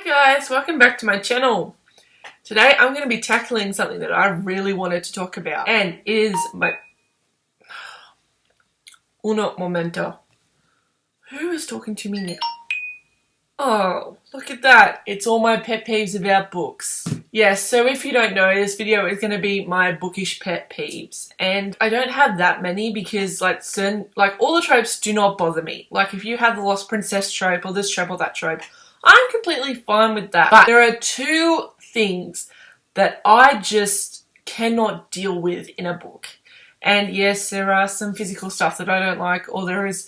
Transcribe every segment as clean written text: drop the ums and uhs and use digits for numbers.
Hi guys, welcome back to my channel. Today I'm going to be tackling something that I really wanted to talk about, and it is my uno momento. Who is talking to me now? Oh, look at that. It's all my pet peeves about books. Yes, so if you don't know, this video is going to be my bookish pet peeves. And I don't have that many because all the tropes do not bother me. Like if you have the Lost Princess trope or this trope or that trope, I'm completely fine with that. But there are two things that I just cannot deal with in a book. And yes, there are some physical stuff that I don't like, or there is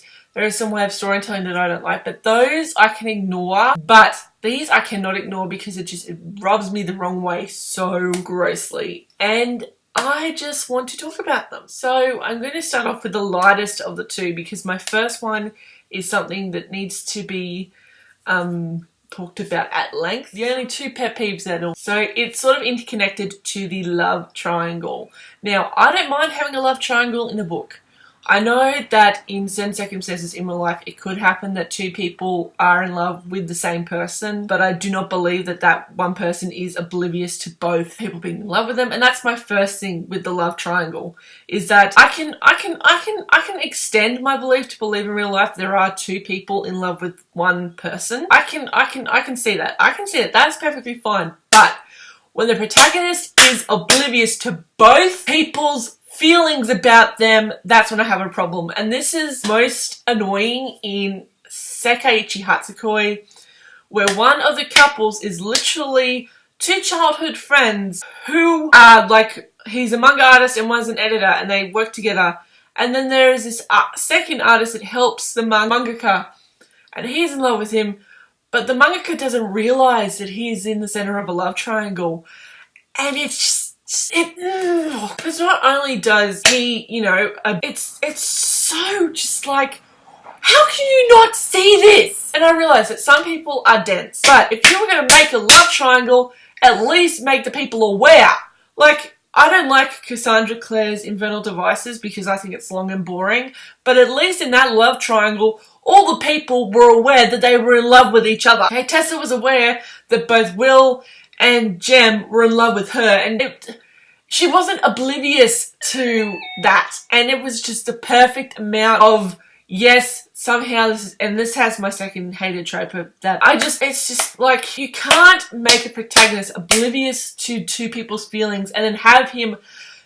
some way of storytelling that I don't like, but those I can ignore. But these I cannot ignore because it rubs me the wrong way so grossly. And I just want to talk about them. So I'm going to start off with the lightest of the two because my first one is something that needs to be talked about at length. The only two pet peeves at all. So it's sort of interconnected to the love triangle. Now, I don't mind having a love triangle in a book. I know that in certain circumstances in my life it could happen that two people are in love with the same person, but I do not believe that that one person is oblivious to both people being in love with them. And that's my first thing with the love triangle, is that I can extend my belief to believe in real life there are two people in love with one person. I can see that. I can see that. That's perfectly fine. But when the protagonist is oblivious to both people's feelings about them, that's when I have a problem. And this is most annoying in Sekaiichi Hatsukoi, where one of the couples is literally two childhood friends who are like, he's a manga artist and one's an editor, and they work together. And then there is this second artist that helps the mangaka, and he's in love with him, but the mangaka doesn't realize that he's in the center of a love triangle. And it's because not only does he, it's so just like, how can you not see this? And I realize that some people are dense, but if you were going to make a love triangle, at least make the people aware. Like, I don't like Cassandra Clare's Infernal Devices because I think it's long and boring, but at least in that love triangle, all the people were aware that they were in love with each other. Okay, Tessa was aware that both Will and Jem were in love with her, and she wasn't oblivious to that, and it was just the perfect amount of, yes, somehow this has my second hated trope of that. It's just like, you can't make a protagonist oblivious to two people's feelings and then have him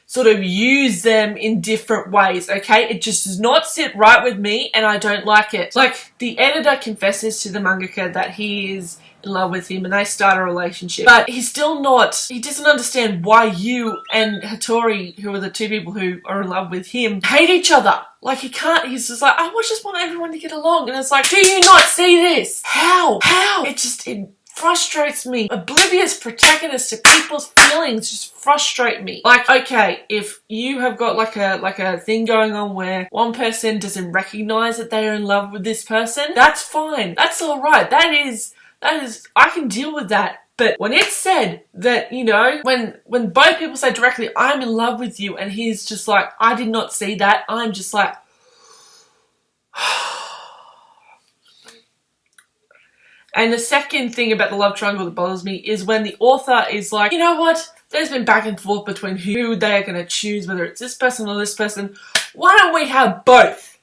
sort of use them in different ways, okay? It just does not sit right with me, and I don't like it. Like, the editor confesses to the mangaka that he is in love with him and they start a relationship, but he doesn't understand why you and Hattori, who are the two people who are in love with him, hate each other. Like, he's just like, I just want everyone to get along, and it's like, do you not see this? How? It frustrates me. Oblivious protagonists to people's feelings just frustrate me. Like, okay, if you have got like a thing going on where one person doesn't recognize that they are in love with this person, that's fine. That's alright. That is, I can deal with that. But when it's said that, when both people say directly, I'm in love with you, and he's just like, I did not see that, I'm just like, And the second thing about the love triangle that bothers me is when the author is like, you know what, there's been back and forth between who they are going to choose, whether it's this person or this person. Why don't we have both?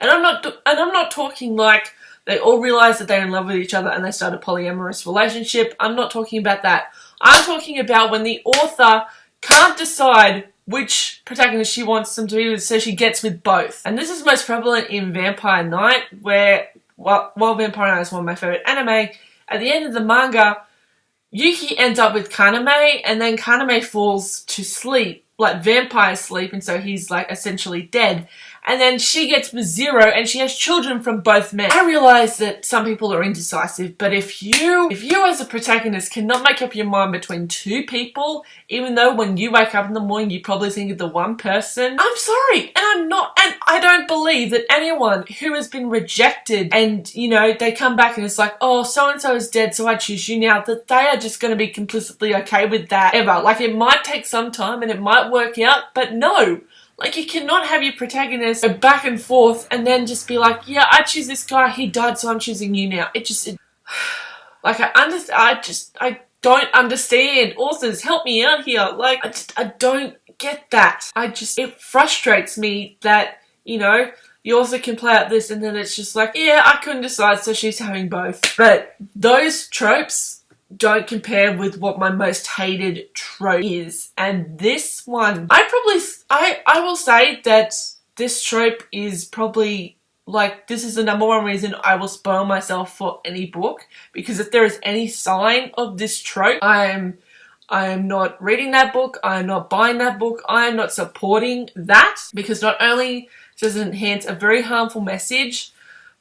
And I'm not talking like they all realize that they're in love with each other and they start a polyamorous relationship. I'm not talking about that. I'm talking about when the author can't decide which protagonist she wants them to be with, so she gets with both. And this is most prevalent in Vampire Knight, where, while Vampire Knight is one of my favourite anime, at the end of the manga, Yuki ends up with Kaname, and then Kaname falls to sleep, like vampire sleep, and so he's like essentially dead. And then she gets with Zero, and she has children from both men. I realise that some people are indecisive, but if you as a protagonist cannot make up your mind between two people, even though when you wake up in the morning you probably think of the one person, I'm sorry, and I don't believe that anyone who has been rejected and, they come back and it's like, oh, so-and-so is dead, so I choose you now, that they are just going to be complicitly okay with that ever. Like, it might take some time and it might work out, but no. Like, you cannot have your protagonist go back and forth and then just be like, yeah, I choose this guy, he died, so I'm choosing you now. Like, I don't understand. Authors, help me out here. Like, I don't get that. It frustrates me that, you know, the author can play out this and then it's just like, yeah, I couldn't decide, so she's having both. But those tropes don't compare with what my most hated trope is. And this one, I will say that this trope is probably, like, this is the number one reason I will spoil myself for any book, because if there is any sign of this trope, I am not reading that book, I am not buying that book, I am not supporting that, because not only does it enhance a very harmful message,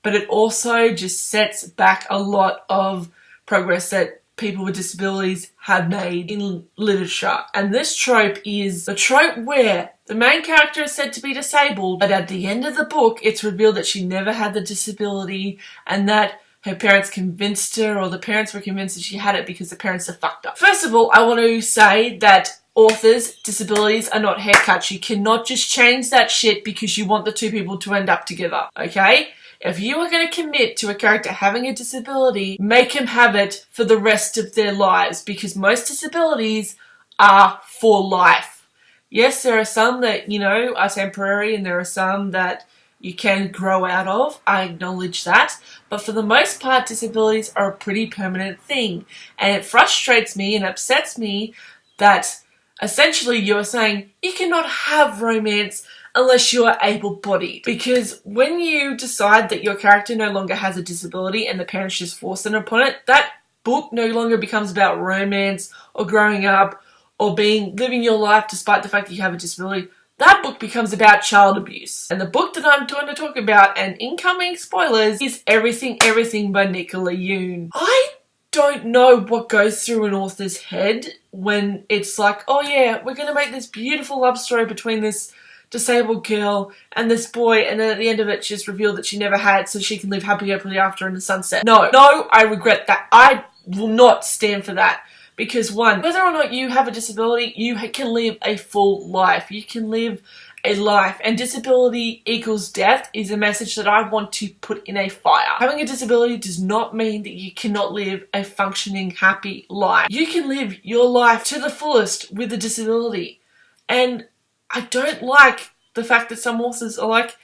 but it also just sets back a lot of progress that people with disabilities have made in literature. And this trope is the trope where the main character is said to be disabled, but at the end of the book, it's revealed that she never had the disability and that her parents convinced her, or the parents were convinced that she had it because the parents are fucked up. First of all, I want to say that authors' disabilities are not haircuts. You cannot just change that shit because you want the two people to end up together, okay? If you are going to commit to a character having a disability, make him have it for the rest of their lives, because most disabilities are for life. Yes, there are some that, you know, are temporary, and there are some that you can grow out of. I acknowledge that. But for the most part, disabilities are a pretty permanent thing. And it frustrates me and upsets me that essentially you are saying you cannot have romance unless you are able-bodied. Because when you decide that your character no longer has a disability and the parents just force it upon it, that book no longer becomes about romance or growing up or living your life despite the fact that you have a disability. That book becomes about child abuse. And the book that I'm going to talk about, and incoming spoilers, is Everything, Everything by Nicola Yoon. I don't know what goes through an author's head when it's like, oh yeah, we're going to make this beautiful love story between this disabled girl and this boy, and then at the end of it she's revealed that she never had, so she can live happily after in the sunset. No, I regret that. I will not stand for that. Because one, whether or not you have a disability, you can live a full life. You can live a life, and disability equals death is a message that I want to put in a fire. Having a disability does not mean that you cannot live a functioning, happy life. You can live your life to the fullest with a disability. And I don't like the fact that some authors are like,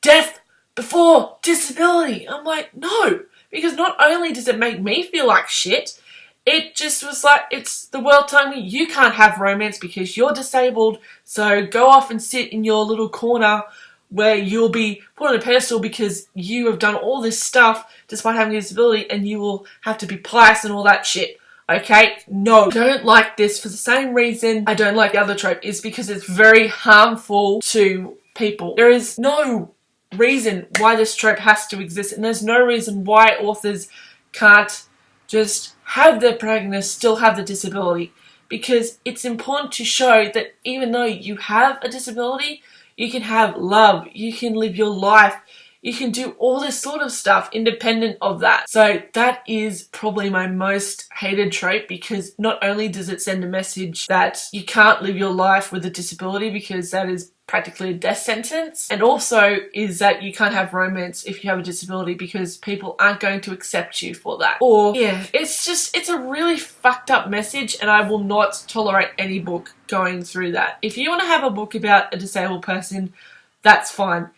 death before disability. I'm like, no, because not only does it make me feel like shit, it just was like, it's the world telling me you can't have romance because you're disabled, so go off and sit in your little corner where you'll be put on a pedestal because you have done all this stuff despite having a disability, and you will have to be pious and all that shit. Okay, no, I don't like this for the same reason I don't like the other trope, is because it's very harmful to people. There is no reason why this trope has to exist, and there's no reason why authors can't just have their protagonist still have the disability, because it's important to show that even though you have a disability, you can have love, you can live your life, you can do all this sort of stuff independent of that. So that is probably my most hated trope, because not only does it send a message that you can't live your life with a disability because that is practically a death sentence, and also is that you can't have romance if you have a disability because people aren't going to accept you for that. Or, yeah, it's a really fucked up message, and I will not tolerate any book going through that. If you want to have a book about a disabled person, that's fine.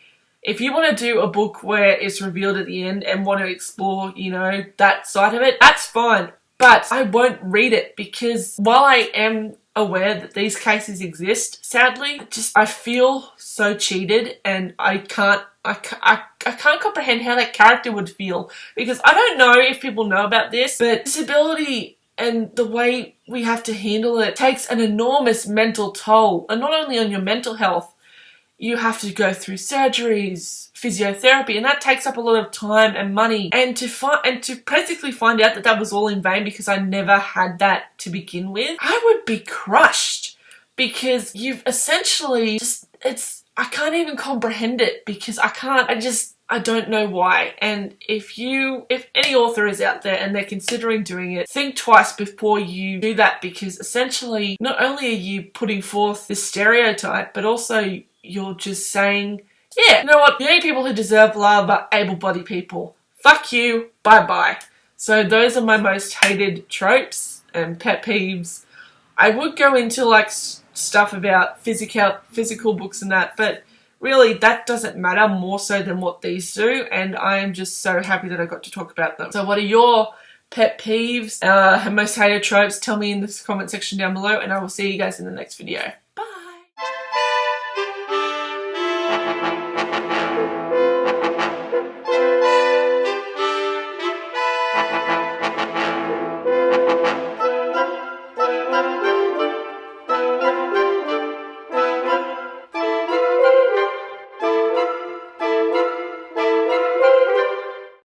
If you want to do a book where it's revealed at the end and want to explore, you know, that side of it, that's fine. But I won't read it, because while I am aware that these cases exist, sadly, I feel so cheated, and I can't comprehend how that character would feel, because I don't know if people know about this, but disability and the way we have to handle it takes an enormous mental toll, and not only on your mental health. You have to go through surgeries, physiotherapy, and that takes up a lot of time and money. And to basically find out that that was all in vain because I never had that to begin with, I would be crushed, because you've essentially I can't even comprehend it, because I don't know why. And if any author is out there and they're considering doing it, think twice before you do that, because essentially not only are you putting forth this stereotype, but also you're just saying, yeah, you know what, the only people who deserve love are able-bodied people. Fuck you, bye-bye. So those are my most hated tropes and pet peeves. I would go into like stuff about physical books and that, but really that doesn't matter more so than what these do, and I am just so happy that I got to talk about them. So what are your pet peeves, most hated tropes? Tell me in the comment section down below, and I will see you guys in the next video.